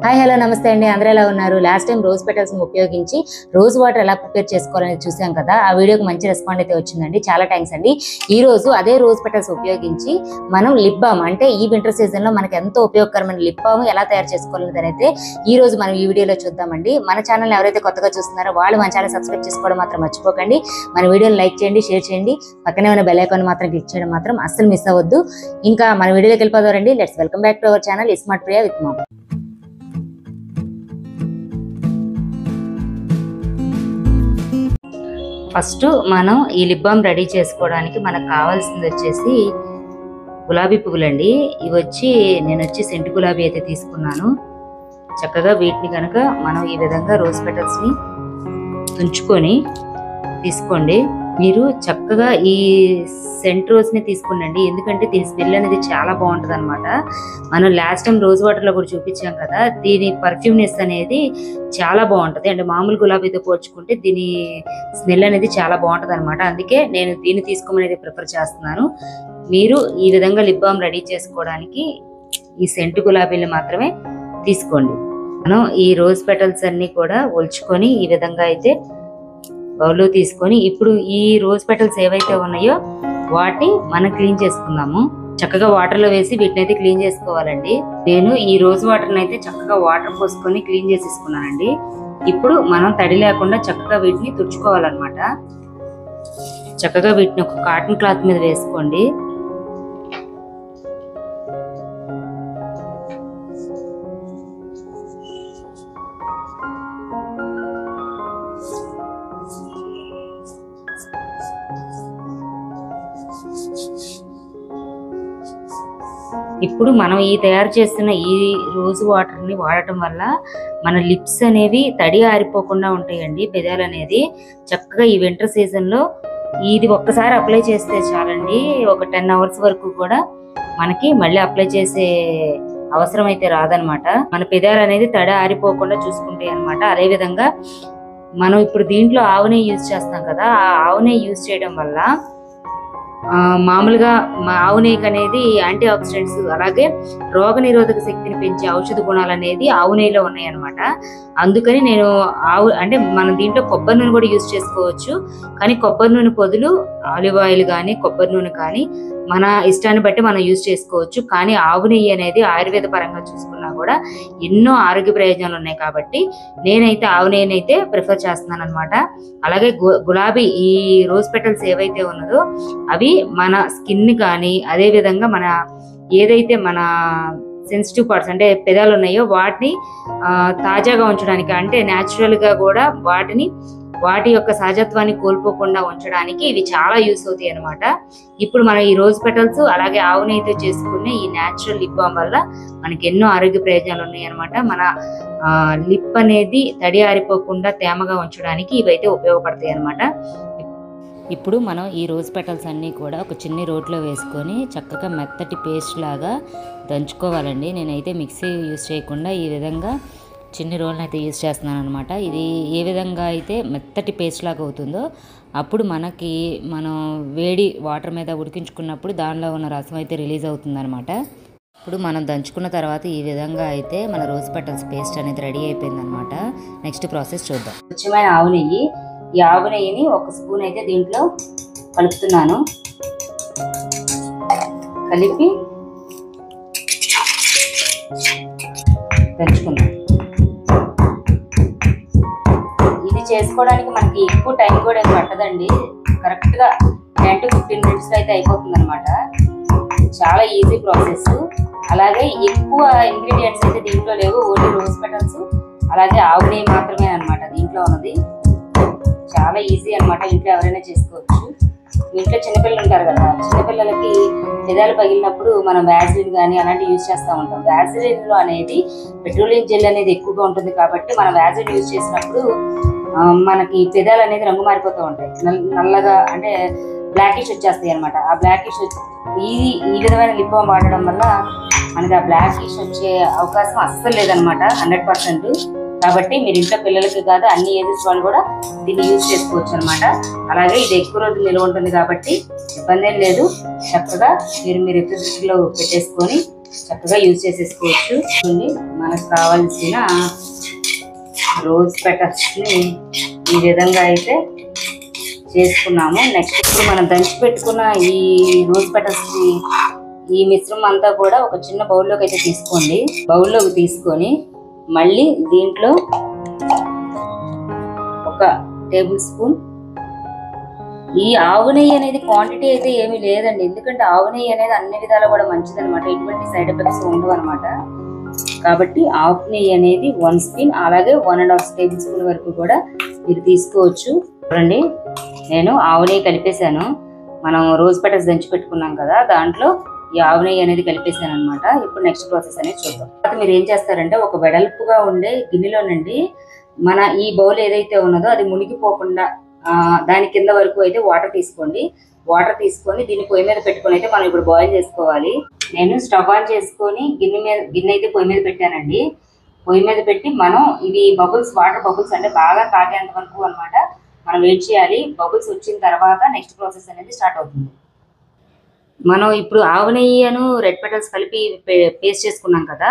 Hi hello నమస్తే అండి. అందరూ ఎలా ఉన్నారు? లాస్ట్ టైం రోజ్ పెటల్స్ ని ఉపయోగించి రోజ్ వాటర్ ఎలా ప్రిపేర్ చేసుకోవాలని చూసాం కదా. ఆ వీడియోకి మంచి రెస్పాండ్ అయితే వచ్చిందండి. చాలా థ్యాంక్స్ అండి. ఈ రోజు అదే రోజ్ పెటల్స్ ఉపయోగించి మనం లిప్ బామ్ అంటే ఈ వింటర్ సీజన్ లో మనకి ఎంతో ఉపయోగకరమైన లిప్ బామ్ ఎలా తయారు చేసుకోవాలని అయితే ఈ రోజు మనం ఈ వీడియోలో చూద్దామండి. మన ఛానల్ ఎవరైతే కొత్తగా చూస్తున్నారో వాళ్ళు మన ఛానల్ సబ్స్క్రైబ్ చేసుకోవడం మాత్రం మర్చిపోకండి. మన వీడియోని లైక్ చేయండి, షేర్ చేయండి, పక్కనే ఉన్న బెల్ ఐకాన్ మాత్రం క్లిక్ చేయడం మాత్రం అస్సలు మిస్ అవ్వద్దు. ఇంకా మన వీడియోలోకి వెళ్ళిపోదామండి. Let's welcome back to our channel smart Priya with mom. First మనం ఈ లిప్ బామ్ రెడీ చేసుకోవడానికి మనకు కావాల్సింది వచ్చేసి గులాబీ పువ్వులండి. ఇవి వచ్చి నేను వచ్చి సెంటు గులాబీ అయితే తీసుకున్నాను. చక్కగా వీటిని కనుక మనం ఈ విధంగా రోజ్ పెటల్స్ ని తుంచుకొని తీసుకోండి. మీరు చక్కగా ఈ సెంట్ రోజ్ ని తీసుకోండి, ఎందుకంటే దీని స్మెల్ అనేది చాలా బాగుంటుంది అనమాట. మనం లాస్ట్ టైం రోజ్ వాటర్ లో కూడా చూపించాం కదా, దీని పర్ఫ్యూమ్నెస్ అనేది చాలా బాగుంటుంది. అంటే మామూలు గులాబీతో పోల్చుకుంటే దీని స్మెల్ అనేది చాలా బాగుంటుంది అనమాట. అందుకే నేను దీన్ని తీసుకోమనేది ప్రిఫర్ చేస్తున్నాను. మీరు ఈ విధంగా లిప్ బామ్ రెడీ చేసుకోవడానికి ఈ సెంటు గులాబీలు మాత్రమే తీసుకోండి. మనం ఈ రోజ్ పెటల్స్ అన్ని కూడా ఒలుచుకొని ఈ విధంగా అయితే బౌల్లో తీసుకొని ఇప్పుడు ఈ రోజ్ పెటల్స్ ఏవైతే ఉన్నాయో వాటిని మనం క్లీన్ చేసుకుందాము. చక్కగా వాటర్ లో వేసి వీటిని అయితే క్లీన్ చేసుకోవాలండి. నేను ఈ రోజ్ వాటర్ అయితే చక్కగా వాటర్ పోసుకొని క్లీన్ చేసేసుకున్నానండి. ఇప్పుడు మనం తడి లేకుండా చక్కగా వీటిని తుడుచుకోవాలన్నమాట. చక్కగా వీటిని ఒక కాటన్ క్లాత్ మీద వేసుకోండి. ఇప్పుడు మనం ఈ తయారు చేస్తున్న ఈ రోజ్ వాటర్ ని వాడటం వల్ల మన లిప్స్ అనేవి తడి ఆరిపోకుండా ఉంటాయండి. పెదాలు అనేది చక్కగా ఈ వింటర్ సీజన్ లో ఇది ఒక్కసారి అప్లై చేస్తే చాలండి. ఒక 10 hours వరకు కూడా మనకి మళ్ళీ అప్లై చేసే అవసరం అయితే రాదనమాట. మన పెదాలు అనేది తడి ఆరిపోకుండా చూసుకుంటాయి అనమాట. అదే విధంగా మనం ఇప్పుడు దీంట్లో ఆవు నెయ్యి యూజ్ చేస్తాం కదా, ఆ ఆవు నెయ్యి యూజ్ చేయడం వల్ల మామూలుగా ఆవు నెయ్యి అనేది యాంటీ ఆక్సిడెంట్స్ అలాగే రోగ నిరోధక శక్తిని పెంచే ఔషధ గుణాలు అనేది ఆవు నెయ్యిలో ఉన్నాయి అనమాట. అందుకని నేను మనం దీంట్లో కొబ్బరి నూనె కూడా యూజ్ చేసుకోవచ్చు. కానీ కొబ్బరి నూనె బదులు ఆలివ్ ఆయిల్ కానీ కొబ్బరి నూనె కానీ మన ఇష్టాన్ని బట్టి మనం యూజ్ చేసుకోవచ్చు. కానీ ఆవు నెయ్యి అనేది ఆయుర్వేద పరంగా చూసుకున్నా కూడా ఎన్నో ఆరోగ్య ప్రయోజనాలు ఉన్నాయి కాబట్టి నేనైతే ఆవు నెయ్యిని అయితే ప్రిఫర్ చేస్తున్నాను అనమాట. అలాగే గులాబీ ఈ రోజ్ పెటల్స్ ఏవైతే ఉన్నదో అవి మన స్కిన్ కానీ అదే విధంగా మన ఏదైతే మన సెన్సిటివ్ పార్ట్స్ అంటే పెదాలు ఉన్నాయో వాటిని తాజాగా ఉంచడానికి అంటే న్యాచురల్ గా కూడా వాటి యొక్క సహజత్వాన్ని కోల్పోకుండా ఉంచడానికి ఇవి చాలా యూస్ అవుతాయి అనమాట. ఇప్పుడు మనం ఈ రోజ్ పెటల్స్ అలాగే ఆవు నెయ్యితో చేసుకునే ఈ న్యాచురల్ లిప్ బామ్ వల్ల మనకి ఎన్నో ఆరోగ్య ప్రయోజనాలు ఉన్నాయి అనమాట. మన లిప్ అనేది తడి ఆరిపోకుండా తేమగా ఉంచడానికి ఇవైతే ఉపయోగపడతాయి అనమాట. ఇప్పుడు మనం ఈ రోజ్ పెటల్స్ అన్నీ కూడా ఒక చిన్ని రోట్లో వేసుకొని చక్కగా మెత్తటి పేస్ట్ లాగా దంచుకోవాలండి. నేనైతే మిక్సీ యూజ్ చేయకుండా ఈ విధంగా చిన్ని రోల్ని అయితే యూజ్ చేస్తున్నాను అనమాట. ఇది ఏ విధంగా అయితే మెత్తటి పేస్ట్ లాగా అవుతుందో అప్పుడు మనం వేడి వాటర్ మీద ఉడికించుకున్నప్పుడు దానిలో ఉన్న రసం అయితే రిలీజ్ అవుతుంది అనమాట. ఇప్పుడు మనం దంచుకున్న తర్వాత ఈ విధంగా అయితే మన రోజ్ పెటల్స్ పేస్ట్ అనేది రెడీ అయిపోయింది అనమాట. నెక్స్ట్ ప్రాసెస్ చూద్దాం. స్వచ్ఛమైన ఆవు నెయ్యి, ఈ ఆవు నెయ్యిని 1 స్పూన్ అయితే దీంట్లో కలుపుతున్నాను. కలిపి దంచుకుందాం. ఇది చేసుకోవడానికి మనకి ఎక్కువ టైం కూడా ఏం పట్టదండి. కరెక్ట్గా 10 to 15 minutes అయితే అయిపోతుంది అనమాట. చాలా ఈజీ ప్రాసెస్. అలాగే ఎక్కువ ఇంగ్రీడియంట్స్ అయితే దీంట్లో లేవు. ఓన్లీ రోజ్ పెటల్స్ అలాగే ఆవు నెయ్యి మాత్రమే అనమాట దీంట్లో ఉన్నది. చాలా ఈజీ అనమాట. ఇంట్లో ఎవరైనా చేసుకోవచ్చు. ఇంట్లో చిన్నపిల్లలు ఉంటారు కదా, చిన్నపిల్లలకి పెదాలు పగిలినప్పుడు మనం వ్యాజిలిన్ కానీ అలాంటివి యూజ్ చేస్తూ ఉంటాం. వ్యాజిలిన్ లో అనేది పెట్రోలియం జెల్ అనేది ఎక్కువగా ఉంటుంది కాబట్టి మనం వ్యాజిలిన్ యూజ్ చేసినప్పుడు మనకి పెదాలు అనేది రంగు మారిపోతూ ఉంటాయి. నల్లగా అంటే బ్లాకిష్ వచ్చేస్తాయి అనమాట. ఆ బ్లాకిష్ ఈ విధమైన లిప్ బామ్ వాడడం వల్ల మనకి ఆ బ్లాకిష్ వచ్చే అవకాశం అస్సలు లేదనమాట, 100%. కాబట్టి మీరు ఇంట్లో పిల్లలకి కాదు అన్ని ఏజెస్ వాళ్ళు కూడా దీన్ని యూజ్ చేసుకోవచ్చు అనమాట. అలాగే ఇది ఎక్కువ రోజులు నిల్వ ఉంటుంది కాబట్టి ఇబ్బంది ఏం లేదు. చక్కగా మీరు రిఫ్రిజిరేటర్లో పెట్టేసుకొని చక్కగా యూజ్ చేసేసుకోవచ్చు. మనకు కావాల్సిన రోజ్ పెటల్స్ ని ఈ విధంగా అయితే చేసుకున్నాము. నెక్స్ట్ ఇప్పుడు మనం దంచి పెట్టుకున్న ఈ రోజ్ పెటల్స్ ఈ మిశ్రమం అంతా కూడా ఒక చిన్న బౌల్లోకి అయితే తీసుకోండి. బౌల్లోకి తీసుకొని మళ్ళీ దీంట్లో ఒక టేబుల్ స్పూన్ ఈ ఆవు నెయ్యి అనేది క్వాంటిటీ అయితే ఏమీ లేదండి, ఎందుకంటే ఆవు నెయ్యి అనేది అన్ని విధాలు కూడా మంచిది అనమాట, ఎటువంటి సైడ్ ఎఫెక్ట్స్ ఉండవు అనమాట. కాబట్టి ఆవు నెయ్యి అనేది 1 స్పూన్, అలాగే 1.5 టేబుల్ స్పూన్ వరకు కూడా మీరు తీసుకోవచ్చు. చూడండి, నేను ఆవు నెయ్యి కలిపేశాను. మనం రోజ్ పెటల్స్ దంచి పెట్టుకున్నాం కదా, దాంట్లో ఈ ఆవు నెయ్యి అనేది కలిపేశాను అనమాట. ఇప్పుడు నెక్స్ట్ ప్రాసెస్ అనేది చూద్దాం. తర్వాత మీరు ఏం చేస్తారంటే ఒక వెడల్పుగా ఉండే గిన్నెలోనండి మన ఈ బౌల్ ఏదైతే ఉన్నదో అది మునిగిపోకుండా దాని కింద వరకు అయితే వాటర్ తీసుకోండి. వాటర్ తీసుకొని దీన్ని పొయ్యి మీద పెట్టుకొని అయితే మనం ఇప్పుడు బాయిల్ చేసుకోవాలి. నేను స్టవ్ ఆన్ చేసుకొని గిన్నె అయితే పొయ్యి మీద పెట్టానండి. పొయ్యి మీద పెట్టి మనం ఇవి వాటర్ బబుల్స్ అంటే బాగా కాగేంత వరకు అనమాట మనం వెయిట్ చేయాలి. బబుల్స్ వచ్చిన తర్వాత నెక్స్ట్ ప్రాసెస్ అనేది స్టార్ట్ అవుతుంది. మనం ఇప్పుడు ఆవు నెయ్యిను రెడ్ పెటల్స్ కలిపి పేస్ట్ చేసుకున్నాం కదా,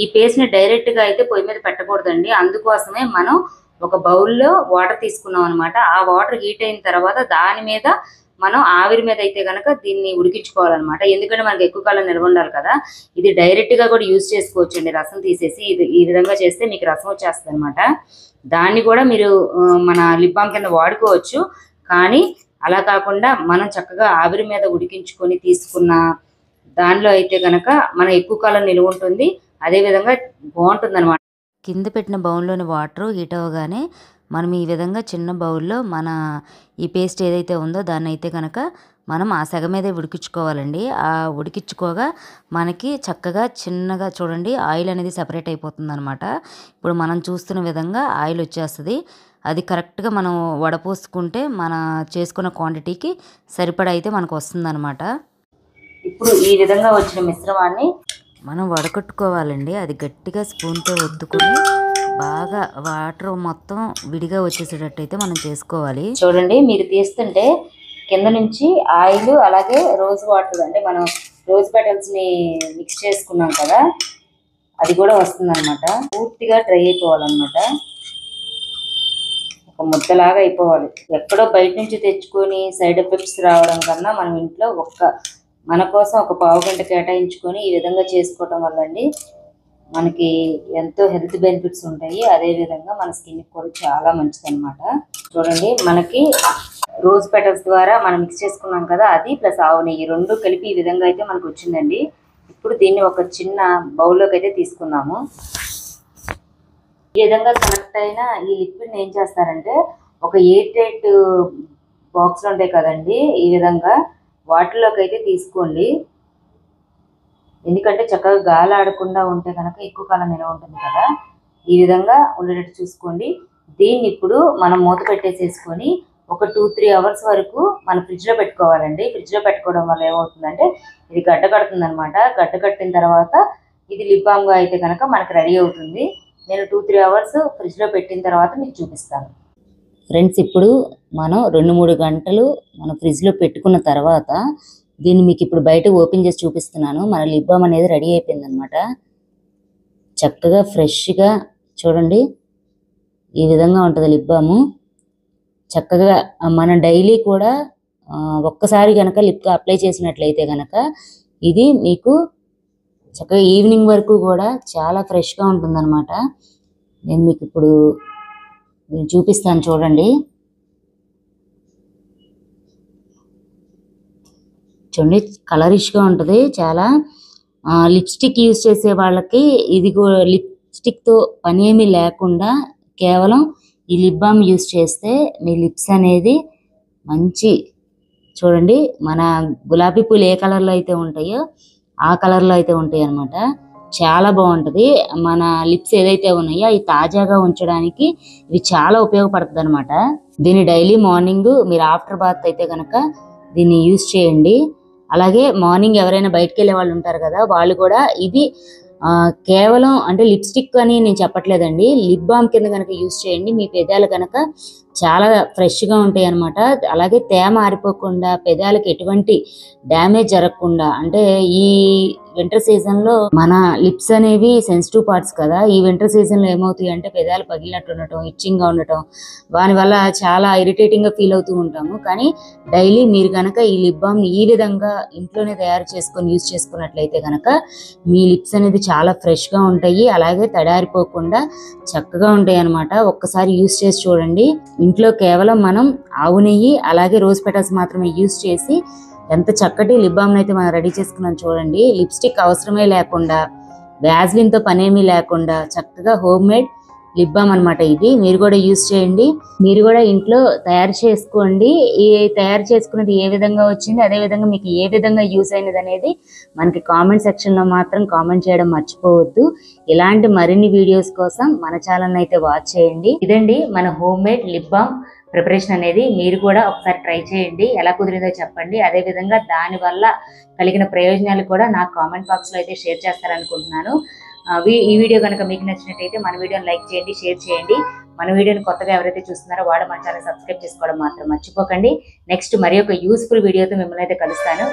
ఈ పేస్ట్ ని డైరెక్ట్ గా అయితే పొయ్యి మీద పెట్టకూడదండి. అందుకోసమే మనం ఒక బౌల్లో వాటర్ తీసుకున్నాం అనమాట. ఆ వాటర్ హీట్ అయిన తర్వాత దాని మీద మనం ఆవిరి మీద అయితే కనుక దీన్ని ఉడికించుకోవాలన్నమాట. ఎందుకంటే మనకి ఎక్కువ కాలం నిల్వ ఉండాలి కదా. ఇది డైరెక్ట్ గా కూడా యూజ్ చేసుకోవచ్చు అండి, రసం తీసేసి ఈ విధంగా చేస్తే మీకు రసం వచ్చేస్తుంది అనమాట. దాన్ని కూడా మీరు మన లిప్ బామ్ కింద వాడుకోవచ్చు. కానీ అలా కాకుండా మనం చక్కగా ఆవిరి మీద ఉడికించుకొని తీసుకున్న దానిలో అయితే కనుక మన ఎక్కువ కాలం నిలువ ఉంటుంది, అదే విధంగా బాగుంటుంది అనమాట. కింద పెట్టిన బౌల్లోని వాటర్ హీట్ అవ్వగానే మనం ఈ విధంగా చిన్న బౌల్లో మన ఈ పేస్ట్ ఏదైతే ఉందో దాన్ని అయితే కనుక మనం ఆ సెగ మీదే ఉడికించుకోవాలండి. ఆ ఉడికించుకోగా మనకి చక్కగా చిన్నగా చూడండి ఆయిల్ అనేది సెపరేట్ అయిపోతుంది అనమాట. ఇప్పుడు మనం చూస్తున్న విధంగా ఆయిల్ వచ్చేస్తుంది. అది కరెక్ట్గా మనం వడపోసుకుంటే మన చేసుకున్న క్వాంటిటీకి సరిపడా అయితే మనకు వస్తుంది అనమాట. ఇప్పుడు ఈ విధంగా వచ్చిన మిశ్రమాన్ని మనం వడకట్టుకోవాలండి. అది గట్టిగా స్పూన్తో ఒత్తుకొని బాగా వాటర్ మొత్తం విడిగా వచ్చేసేటట్టయితే మనం చేసుకోవాలి. చూడండి, మీరు తీస్తుంటే కింద నుంచి ఆయిల్ అలాగే రోజ్ వాటర్ అంటే మనం రోజ్ పెటల్స్ ని మిక్స్ చేసుకున్నాం కదా, అది కూడా వస్తుంది అనమాట. పూర్తిగా డ్రై అయిపోవాలన్నమాట, ఒక ముద్దలాగా అయిపోవాలి. ఎక్కడో బయట నుంచి తెచ్చుకొని సైడ్ ఎఫెక్ట్స్ రావడం కన్నా మనం ఇంట్లో మన కోసం ఒక పావు గంట కేటాయించుకొని ఈ విధంగా చేసుకోవటం వల్ల అండి మనకి ఎంతో హెల్త్ బెనిఫిట్స్ ఉంటాయి. అదే విధంగా మన స్కిన్ కూడా చాలా మంచిది అనమాట. చూడండి, మనకి రోజ్ పెటల్స్ ద్వారా మనం మిక్స్ చేసుకున్నాం కదా, అది ప్లస్ ఆవు నెయ్యి రెండు కలిపి ఈ విధంగా అయితే మనకు వచ్చిందండి. ఇప్పుడు దీన్ని ఒక చిన్న బౌల్లోకి అయితే తీసుకుందాము. ఈ విధంగా కనెక్ట్ అయిన ఈ లిక్విడ్ని ఏం చేస్తారంటే ఒక 8 బాక్స్లు ఉంటాయి కదండి, ఈ విధంగా వాటిలోకి అయితే తీసుకోండి. ఎందుకంటే చక్కగా గాలి ఆడకుండా ఉంటే కనుక ఎక్కువ కాలం నిల్వ ఉంటుంది కదా, ఈ విధంగా ఉండేటట్టు చూసుకోండి. దీన్ని ఇప్పుడు మనం మూత పెట్టేసేసుకొని ఒక 2-3 అవర్స్ వరకు మనం ఫ్రిడ్జ్లో పెట్టుకోవాలండి. ఫ్రిడ్జ్లో పెట్టుకోవడం వల్ల ఏమవుతుందంటే ఇది గడ్డ కడుతుంది అనమాట. గడ్డ కట్టిన తర్వాత ఇది లిప్ బామ్గా అయితే కనుక మనకు రెడీ అవుతుంది. నేను 2-3 అవర్స్ ఫ్రిడ్జ్లో పెట్టిన తర్వాత మీకు చూపిస్తాను. ఫ్రెండ్స్, ఇప్పుడు మనం 2-3 గంటలు మనం ఫ్రిడ్జ్లో పెట్టుకున్న తర్వాత దీన్ని మీకు ఇప్పుడు బయట ఓపెన్ చేసి చూపిస్తున్నాను. మన లిప్ బామ్ అనేది రెడీ అయిపోయింది అనమాట. చక్కగా ఫ్రెష్గా చూడండి ఈ విధంగా ఉంటుంది లిప్ బాము. చక్కగా మనం డైలీ కూడా ఒక్కసారి కనుక లిప్కి అప్లై చేసినట్లయితే కనుక ఇది మీకు చక్కగా ఈవినింగ్ వరకు కూడా చాలా ఫ్రెష్గా ఉంటుంది అనమాట. నేను మీకు ఇప్పుడు చూపిస్తాను చూడండి. చూడండి, కలరిష్గా ఉంటుంది చాలా. లిప్స్టిక్ యూజ్ చేసే వాళ్ళకి ఇది లిప్స్టిక్తో పని ఏమీ లేకుండా కేవలం ఈ లిప్ బామ్ యూజ్ చేస్తే మీ లిప్స్ అనేది మంచి చూడండి మన గులాబీ పూలు ఏ కలర్లో అయితే ఉంటాయో ఆ కలర్లో అయితే ఉంటాయి అన్నమాట. చాలా బాగుంటుంది. మన లిప్స్ ఏదైతే ఉన్నాయో అవి తాజాగా ఉంచడానికి ఇవి చాలా ఉపయోగపడుతుంది అనమాట. దీన్ని డైలీ మార్నింగ్ మీరు ఆఫ్టర్ బాత్ అయితే కనుక దీన్ని యూజ్ చేయండి. అలాగే మార్నింగ్ ఎవరైనా బయటకు వెళ్ళే వాళ్ళు ఉంటారు కదా, వాళ్ళు కూడా ఇది కేవలం అంటే లిప్స్టిక్ అని నేను చెప్పట్లేదండి, లిప్ బామ్ కింద కనుక యూజ్ చేయండి. మీ పెదాలు కనుక చాలా ఫ్రెష్గా ఉంటాయి అన్నమాట. అలాగే తేమ ఆరిపోకుండా, పెదాలకు ఎటువంటి డ్యామేజ్ జరగకుండా, అంటే ఈ వింటర్ సీజన్లో మన లిప్స్ అనేవి సెన్సిటివ్ పార్ట్స్ కదా, ఈ వింటర్ సీజన్లో ఏమవుతాయి అంటే పెదాలు పగిలినట్టు ఉండటం, ఇచ్చింగ్గా ఉండటం, దానివల్ల చాలా ఇరిటేటింగ్గా ఫీల్ అవుతూ ఉంటాము. కానీ డైలీ మీరు కనుక ఈ లిప్ బామ్ని ఈ విధంగా ఇంట్లోనే తయారు చేసుకొని యూజ్ చేసుకున్నట్లయితే కనుక మీ లిప్స్ అనేది చాలా ఫ్రెష్గా ఉంటాయి, అలాగే తడారిపోకుండా చక్కగా ఉంటాయి అన్నమాట. ఒక్కసారి యూజ్ చేసి చూడండి. ఇంట్లో కేవలం మనం ఆవు నెయ్యి అలాగే రోజ్ పెటల్స్ మాత్రమే యూజ్ చేసి ఎంత చక్కటి లిప్ బామ్ని అయితే మనం రెడీ చేసుకున్నాం చూడండి. లిప్స్టిక్ అవసరమే లేకుండా, వ్యాజ్లిన్తో పనేమీ లేకుండా చక్కగా హోమ్ మేడ్ లిప్ బామ్ అనమాట ఇది. మీరు కూడా యూజ్ చేయండి, మీరు కూడా ఇంట్లో తయారు చేసుకోండి. ఈ తయారు చేసుకున్నది ఏ విధంగా వచ్చింది, అదే విధంగా మీకు ఏ విధంగా యూజ్ అయినది అనేది మనకి కామెంట్ సెక్షన్లో మాత్రం కామెంట్ చేయడం మర్చిపోవద్దు. ఇలాంటి మరిన్ని వీడియోస్ కోసం మన ఛానల్ అయితే వాచ్ చేయండి. ఇదండి మన home made lip balm preparation అనేది. మీరు కూడా ఒకసారి ట్రై చేయండి, ఎలా కుదిరిందో చెప్పండి. అదేవిధంగా దానివల్ల కలిగిన ప్రయోజనాలు కూడా నాకు కామెంట్ బాక్స్లో అయితే షేర్ చేస్తారనుకుంటున్నాను. ఈ వీడియో కనుక మీకు నచ్చినట్టయితే మన వీడియోని లైక్ చేయండి, షేర్ చేయండి. మన వీడియోని కొత్తగా ఎవరైతే చూస్తున్నారో వాళ్ళు మన ఛానల్ సబ్స్క్రైబ్ చేసుకోవడం మాత్రం మర్చిపోకండి. నెక్స్ట్ మరి ఒక యూస్ఫుల్ వీడియోతో మిమ్మల్ని అయితే కలుస్తాను.